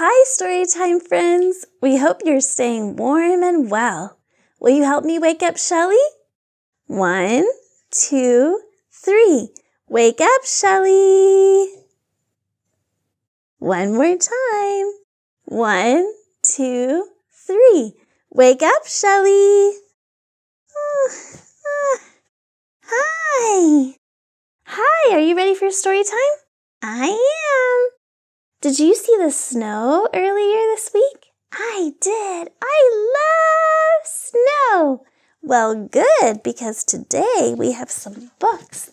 Hi, Storytime friends! We hope you're staying warm and well. Will you help me wake up Shelly? 1, 2, 3. Wake up, Shelly! One more time. 1, 2, 3. Wake up, Shelly! Hi! Hi, are you ready for story time? I am! Did you see the snow earlier this week? I did. I love snow. Well, good, because today we have some books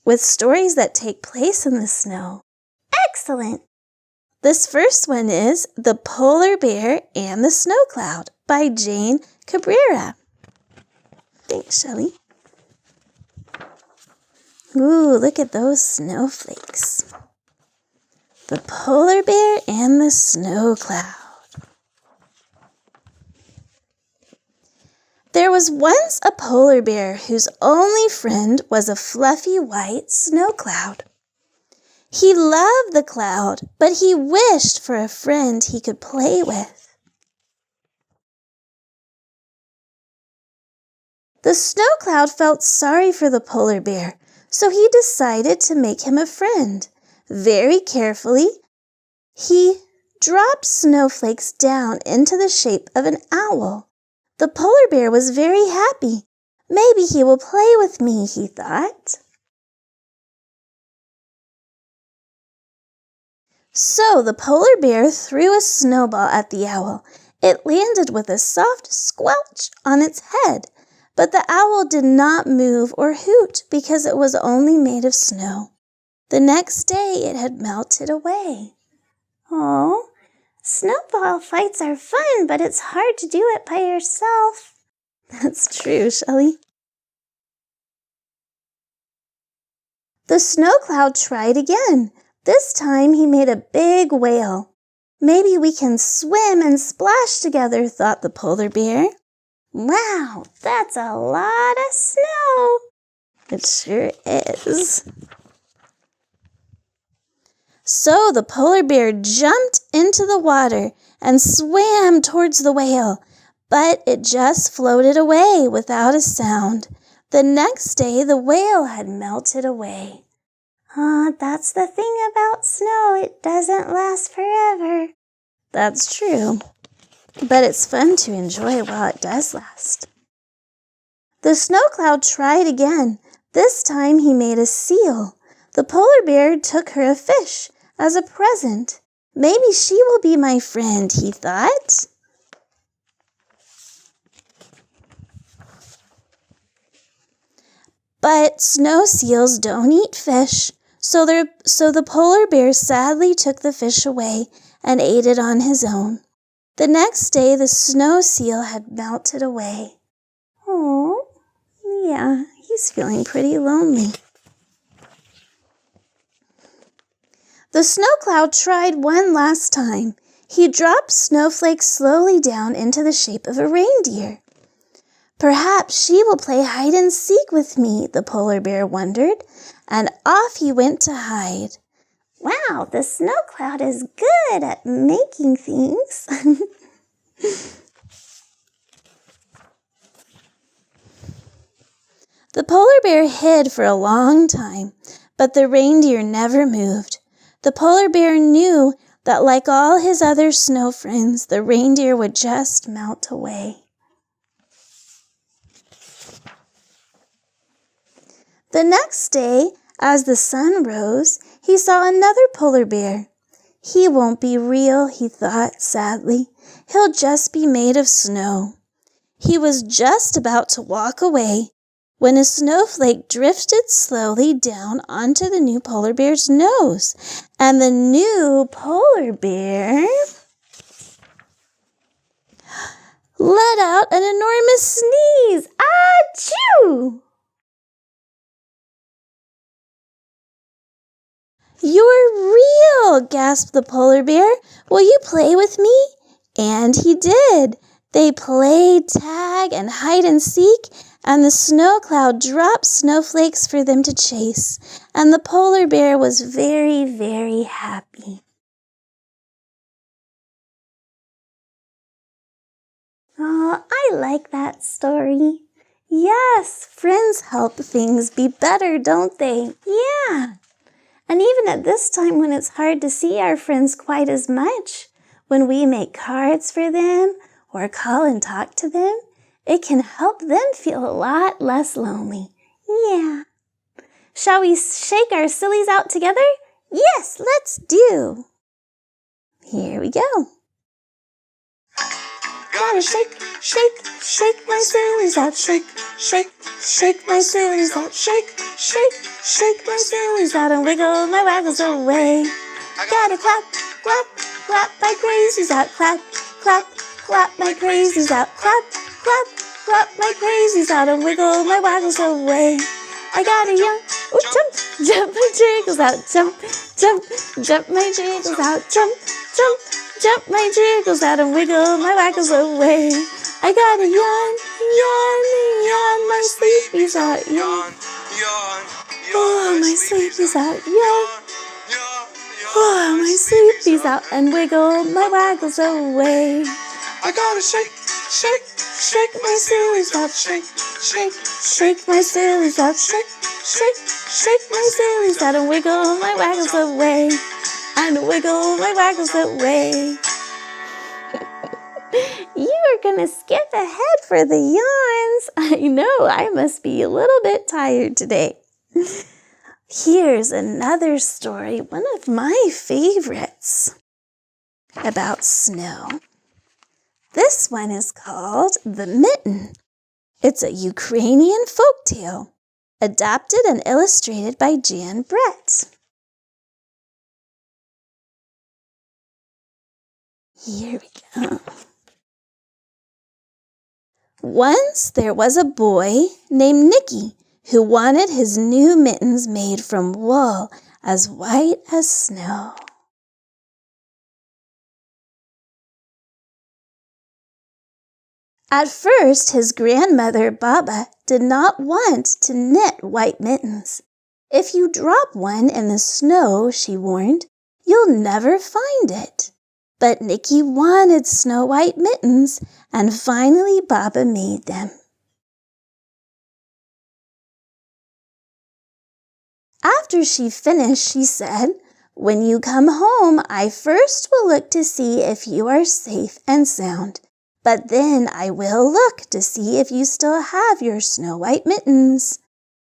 with stories that take place in the snow. Excellent. This first one is The Polar Bear and the Snow Cloud by Jane Cabrera. Thanks, Shelly. Ooh, look at those snowflakes. The Polar Bear and the Snow Cloud. There was once a polar bear whose only friend was a fluffy white snow cloud. He loved the cloud, but he wished for a friend he could play with. The snow cloud felt sorry for the polar bear, so he decided to make him a friend. Very carefully, he dropped snowflakes down into the shape of an owl. The polar bear was very happy. Maybe he will play with me, he thought. So the polar bear threw a snowball at the owl. It landed with a soft squelch on its head, but the owl did not move or hoot because it was only made of snow. The next day it had melted away. Oh, snowball fights are fun, but it's hard to do it by yourself. That's true, Shelly. The snow cloud tried again. This time he made a big whale. Maybe we can swim and splash together, thought the polar bear. Wow, that's a lot of snow. It sure is. So the polar bear jumped into the water and swam towards the whale, but it just floated away without a sound. The next day the whale had melted away. That's the thing about snow. It doesn't last forever. That's true, but it's fun to enjoy while it does last. The snow cloud tried again. This time he made a seal. The polar bear took her a fish as a present. Maybe she will be my friend, he thought. But snow seals don't eat fish, so the polar bear sadly took the fish away and ate it on his own. The next day the snow seal had melted away. Oh, yeah, he's feeling pretty lonely. The snow cloud tried one last time. He dropped snowflakes slowly down into the shape of a reindeer. Perhaps she will play hide and seek with me, the polar bear wondered, and off he went to hide. Wow, the snow cloud is good at making things. The polar bear hid for a long time, but the reindeer never moved. The polar bear knew that, like all his other snow friends, the reindeer would just melt away. The next day, as the sun rose, he saw another polar bear. He won't be real, he thought sadly. He'll just be made of snow. He was just about to walk away when a snowflake drifted slowly down onto the new polar bear's nose, and the new polar bear let out an enormous sneeze. Achoo! You're real, gasped the polar bear. Will you play with me? And he did. They played tag and hide and seek, and the snow cloud dropped snowflakes for them to chase, and the polar bear was very, very happy. Oh, I like that story. Yes, friends help things be better, don't they? Yeah. And even at this time when it's hard to see our friends quite as much, when we make cards for them or call and talk to them, it can help them feel a lot less lonely. Yeah. Shall we shake our sillies out together? Yes, let's do. Here we go. Gotta shake, shake, shake my sillies out. Shake, shake, shake my sillies out. Shake, shake, shake my sillies out and wiggle my waggles away. Gotta clap, clap, clap my crazies out. Clap, clap, clap my crazies out. Clap, clap, clap my crazies out and wiggle my waggles away. I gotta jump, jump my jiggles out. Jump, jump, jump my jiggles out. Jump, jump, jump my jiggles out and wiggle my waggles away. I gotta yawn, yawn, yawn my sleepies out. Yawn, yawn, oh, my sleepies out. Yawn, oh, my sleepies out and wiggle my waggles away. I gotta shake, shake, shake my sillies out. Shake, shake, shake my sillies out. Shake, shake, shake my sillies out and wiggle my waggles away. And wiggle my waggles away. You are going to skip ahead for the yawns. I know, I must be a little bit tired today. Here's another story, one of my favorites, about snow. This one is called The Mitten. It's a Ukrainian folktale, adapted and illustrated by Jan Brett. Here we go. Once there was a boy named Nicky who wanted his new mittens made from wool as white as snow. At first, his grandmother, Baba, did not want to knit white mittens. If you drop one in the snow, she warned, you'll never find it. But Nicky wanted snow-white mittens, and finally Baba made them. After she finished, she said, "When you come home, I first will look to see if you are safe and sound. But then I will look to see if you still have your snow-white mittens."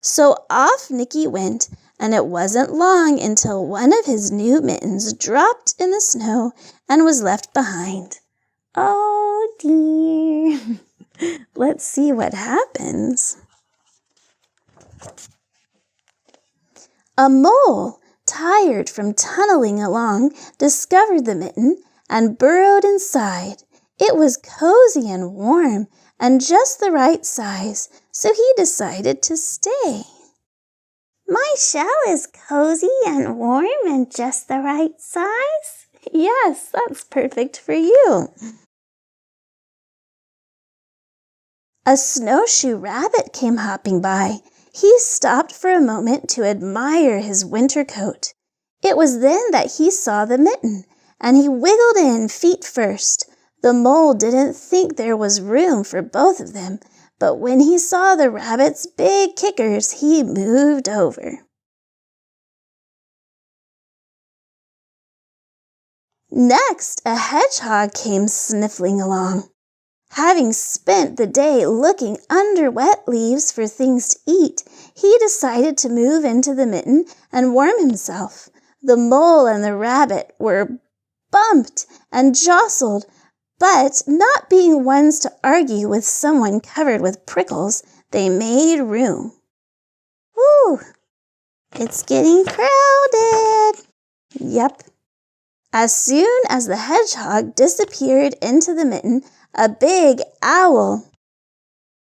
So off Nicky went, and it wasn't long until one of his new mittens dropped in the snow and was left behind. Oh dear. Let's see what happens. A mole, tired from tunneling along, discovered the mitten and burrowed inside. It was cozy and warm and just the right size, so he decided to stay. My shell is cozy and warm and just the right size? Yes, that's perfect for you. A snowshoe rabbit came hopping by. He stopped for a moment to admire his winter coat. It was then that he saw the mitten, and he wiggled in feet first. The mole didn't think there was room for both of them, but when he saw the rabbit's big kickers, he moved over. Next, a hedgehog came sniffling along. Having spent the day looking under wet leaves for things to eat, he decided to move into the mitten and warm himself. The mole and the rabbit were bumped and jostled, but not being ones to argue with someone covered with prickles, they made room. Whew! It's getting crowded. Yep. As soon as the hedgehog disappeared into the mitten, a big owl,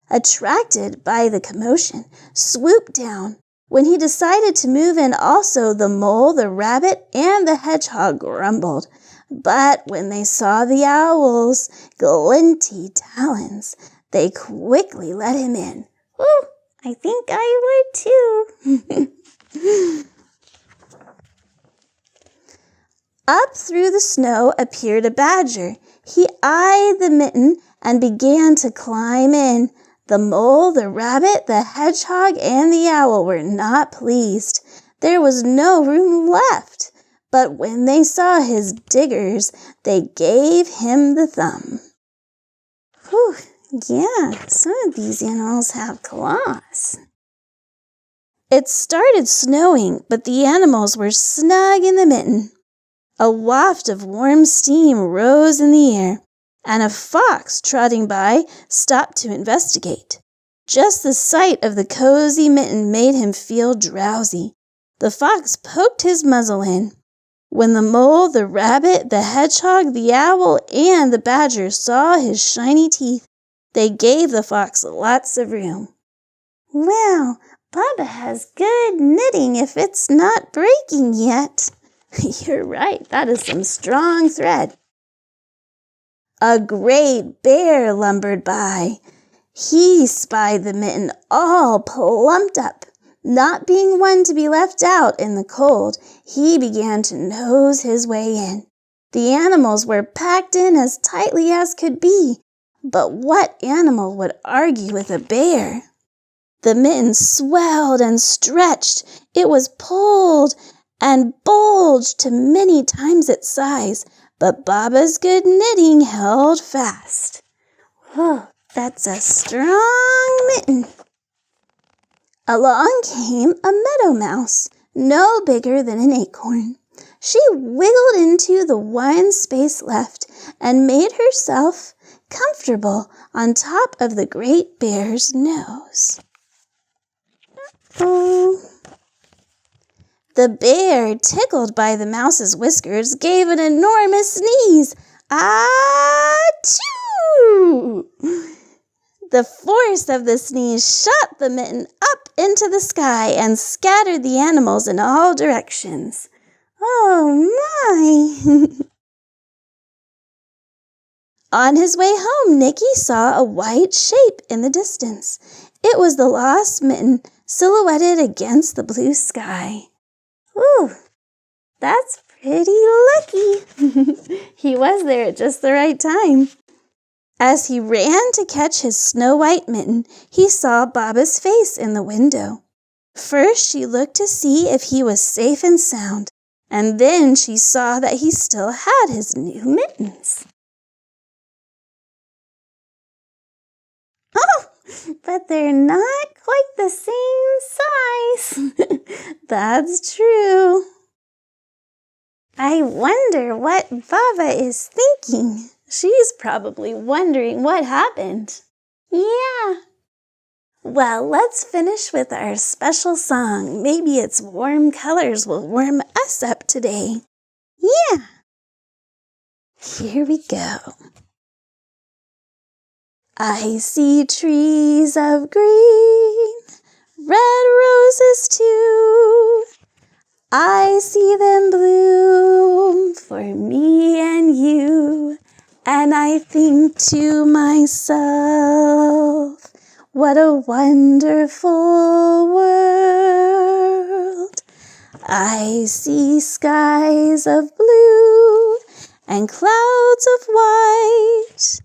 attracted by the commotion, swooped down. When he decided to move in also, the mole, the rabbit, and the hedgehog grumbled. But when they saw the owl's glinty talons, they quickly let him in. Ooh, I think I would too. Up through the snow appeared a badger. He eyed the mitten and began to climb in. The mole, the rabbit, the hedgehog, and the owl were not pleased. There was no room left. But when they saw his diggers, they gave him the thumb. Whew, yeah, some of these animals have claws. It started snowing, but the animals were snug in the mitten. A waft of warm steam rose in the air, and a fox trotting by stopped to investigate. Just the sight of the cozy mitten made him feel drowsy. The fox poked his muzzle in. When the mole, the rabbit, the hedgehog, the owl, and the badger saw his shiny teeth, they gave the fox lots of room. Wow, Baba has good knitting if it's not breaking yet. You're right, that is some strong thread. A great bear lumbered by. He spied the mitten all plumped up. Not being one to be left out in the cold, he began to nose his way in. The animals were packed in as tightly as could be, but what animal would argue with a bear? The mitten swelled and stretched. It was pulled and bulged to many times its size, but Baba's good knitting held fast. Whoa, that's a strong mitten. Along came a meadow mouse, no bigger than an acorn. She wiggled into the one space left and made herself comfortable on top of the great bear's nose. Oh. The bear, tickled by the mouse's whiskers, gave an enormous sneeze. Achoo! The force of the sneeze shot the mitten up into the sky and scattered the animals in all directions. Oh my! On his way home, Nicky saw a white shape in the distance. It was the lost mitten silhouetted against the blue sky. Ooh, that's pretty lucky. He was there at just the right time. As he ran to catch his snow-white mitten, he saw Baba's face in the window. First, she looked to see if he was safe and sound, and then she saw that he still had his new mittens. Oh, but they're not quite the same size. That's true. I wonder what Baba is thinking. She's probably wondering what happened. Yeah. Well, let's finish with our special song. Maybe its warm colors will warm us up today. Yeah. Here we go. I see trees of green, red roses too. I see them bloom for me and you. And I think to myself, what a wonderful world. I see skies of blue and clouds of white,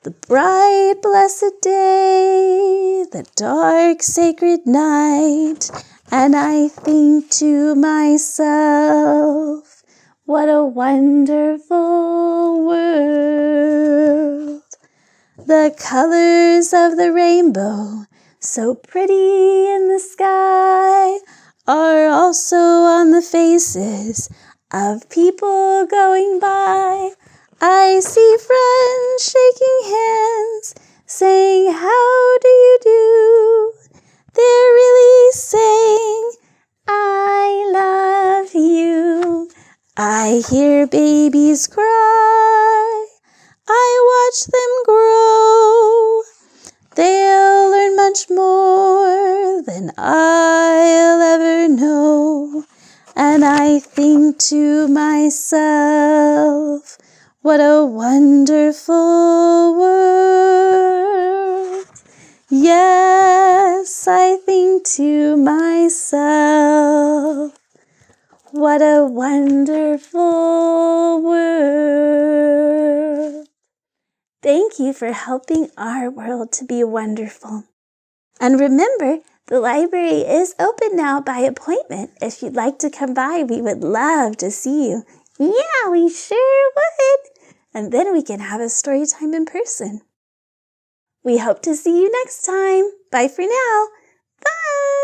the bright blessed day, the dark sacred night, and I think to myself, what a wonderful world. The colors of the rainbow, so pretty in the sky, are also on the faces of people going by. I see friends shaking hands, saying, how do you do? They're really saying, I love you. I hear babies cry. I watch them grow. They'll learn much more than I'll ever know. And I think to myself, what a wonderful world. Yes, I think to myself, what a wonderful world. Thank you for helping our world to be wonderful. And remember, the library is open now by appointment. If you'd like to come by, we would love to see you. Yeah, we sure would. And then we can have a story time in person. We hope to see you next time. Bye for now. Bye.